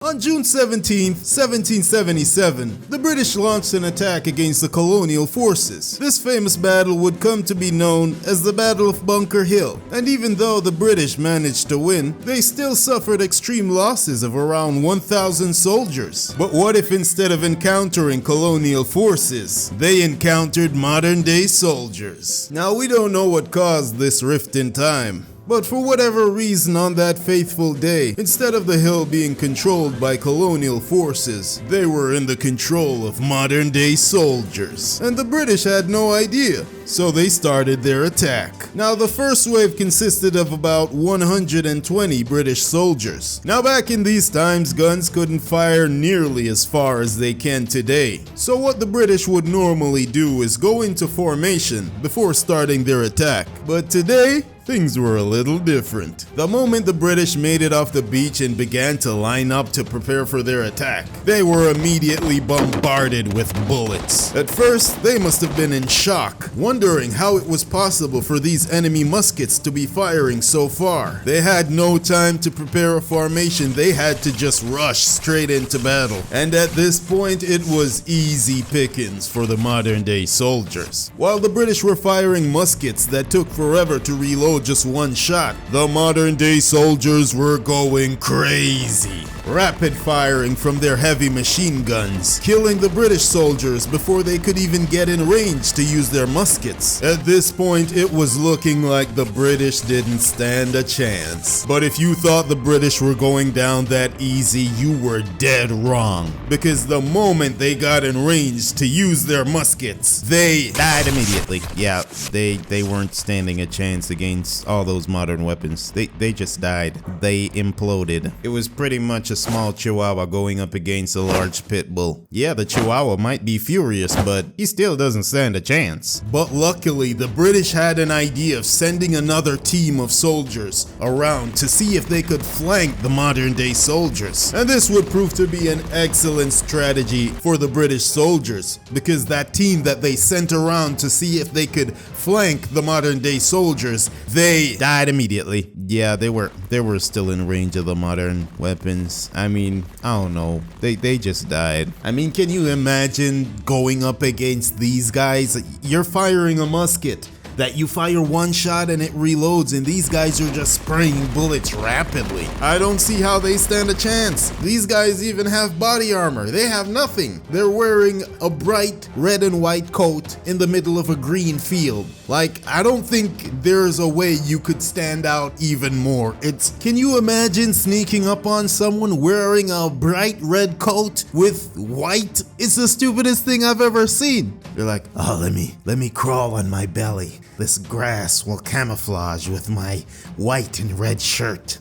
On June 17, 1777, the British launched an attack against the colonial forces. This famous battle would come to be known as the Battle of Bunker Hill, and even though the British managed to win, they still suffered extreme losses of around 1,000 soldiers. But what if instead of encountering colonial forces, they encountered modern-day soldiers? Now, we don't know what caused this rift in time, but for whatever reason on that fateful day, instead of the hill being controlled by colonial forces, they were in the control of modern-day soldiers. And the British had no idea, so they started their attack. Now, the first wave consisted of about 120 British soldiers. Now, back in these times, guns couldn't fire nearly as far as they can today. So what the British would normally do is go into formation before starting their attack. But today, things were a little different. The moment the British made it off the beach and began to line up to prepare for their attack, they were immediately bombarded with bullets. At first, they must have been in shock, wondering how it was possible for these enemy muskets to be firing so far. They had no time to prepare a formation, they had to just rush straight into battle. And at this point, it was easy pickings for the modern-day soldiers. While the British were firing muskets that took forever to reload just one shot, the modern-day soldiers were going crazy, rapid firing from their heavy machine guns, killing the British soldiers before they could even get in range to use their muskets. At this point, it was looking like the British didn't stand a chance. But if you thought the British were going down that easy, you were dead wrong, because the moment they got in range to use their muskets, they died immediately. Yeah, they weren't standing a chance against all those modern weapons. They just died. They imploded. It was pretty much a small chihuahua going up against a large pit bull. Yeah, the chihuahua might be furious, but he still doesn't stand a chance. But luckily, the British had an idea of sending another team of soldiers around to see if they could flank the modern-day soldiers. And this would prove to be an excellent strategy for the British soldiers, because that team that they sent around to see if they could flank the modern-day soldiers, they died immediately. Yeah, they were still in range of the modern weapons. I mean, I don't know. They just died. I mean, can you imagine going up against these guys? You're firing a musket that you fire one shot and it reloads, and these guys are just spraying bullets rapidly. I don't see how they stand a chance. These guys even have body armor. They have nothing. They're wearing a bright red and white coat in the middle of a green field. Like, I don't think there's a way you could stand out even more. Can you imagine sneaking up on someone wearing a bright red coat with white? It's the stupidest thing I've ever seen. You're like, oh, let me crawl on my belly. This grass will camouflage with my white and red shirt.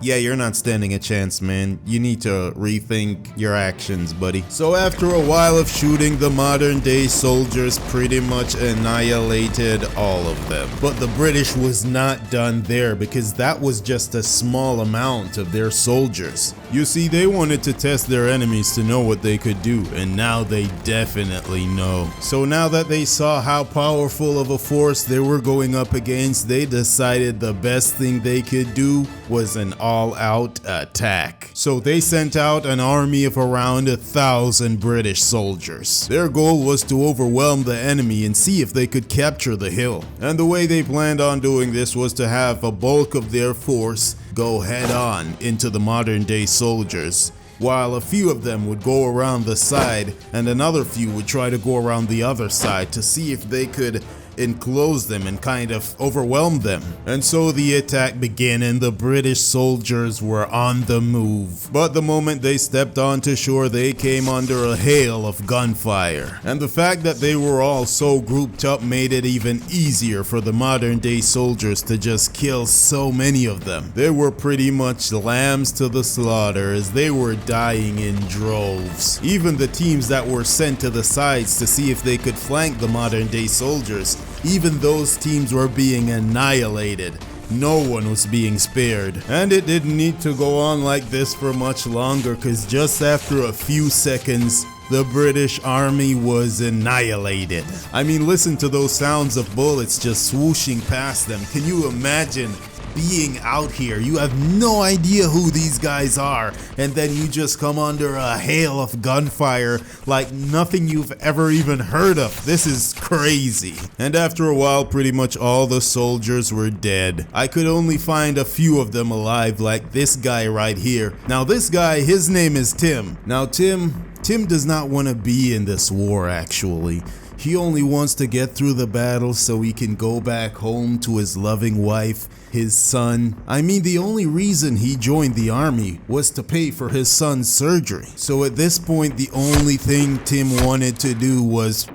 Yeah, you're not standing a chance, man. You need to rethink your actions, buddy. So after a while of shooting, the modern-day soldiers pretty much annihilated all of them. But the British was not done there, because that was just a small amount of their soldiers. You see, they wanted to test their enemies to know what they could do, and now they definitely know. So now that they saw how powerful of a force they were going up against, they decided the best thing they could do was an all-out attack. So they sent out an army of around 1,000 British soldiers. Their goal was to overwhelm the enemy and see if they could capture the hill. And the way they planned on doing this was to have a bulk of their force go head-on into the modern-day soldiers, while a few of them would go around the side and another few would try to go around the other side to see if they could enclose them and kind of overwhelm them. And so the attack began, and the British soldiers were on the move. But the moment they stepped onto shore, they came under a hail of gunfire. And the fact that they were all so grouped up made it even easier for the modern day soldiers to just kill so many of them. They were pretty much lambs to the slaughter, as they were dying in droves. Even the teams that were sent to the sides to see if they could flank the modern day soldiers, even those teams were being annihilated. No one was being spared. And it didn't need to go on like this for much longer, because just after a few seconds, the British army was annihilated. I mean, listen to those sounds of bullets just swooshing past them. Can you imagine being out here. You have no idea who these guys are, and then you just come under a hail of gunfire like nothing you've ever even heard of. This is crazy. And after a while, pretty much all the soldiers were dead. I could only find a few of them alive, like this guy right here. Now this guy, his name is Tim. Now Tim does not want to be in this war actually. He only wants to get through the battle so he can go back home to his loving wife, his son. I mean, the only reason he joined the army was to pay for his son's surgery. So at this point, the only thing Tim wanted to do was...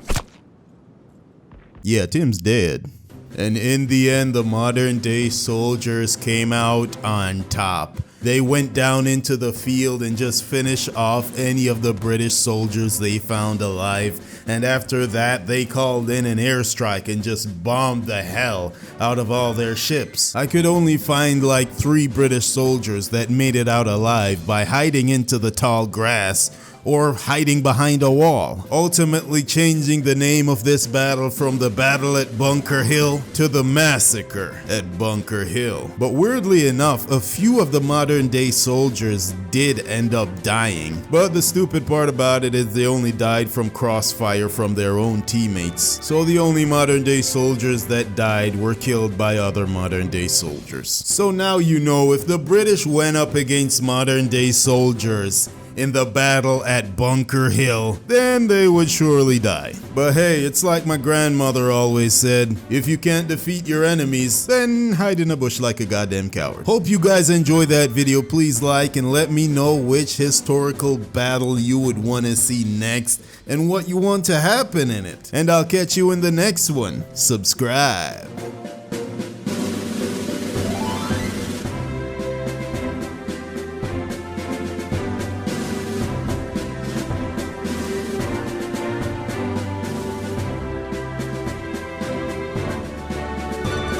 Yeah, Tim's dead. And in the end, the modern day soldiers came out on top. They went down into the field and just finished off any of the British soldiers they found alive. And after that, they called in an airstrike and just bombed the hell out of all their ships. I could only find like 3 British soldiers that made it out alive by hiding into the tall grass or hiding behind a wall, ultimately changing the name of this battle from the Battle at Bunker Hill to the Massacre at Bunker Hill. But weirdly enough, a few of the modern day soldiers did end up dying. But the stupid part about it is they only died from crossfire from their own teammates. So the only modern day soldiers that died were killed by other modern day soldiers. So now you know, if the British went up against modern day soldiers in the battle at Bunker Hill, then they would surely die. But hey, it's like my grandmother always said, if you can't defeat your enemies, then hide in a bush like a goddamn coward. Hope you guys enjoyed that video. Please like and let me know which historical battle you would want to see next and what you want to happen in it. And I'll catch you in the next one. Subscribe.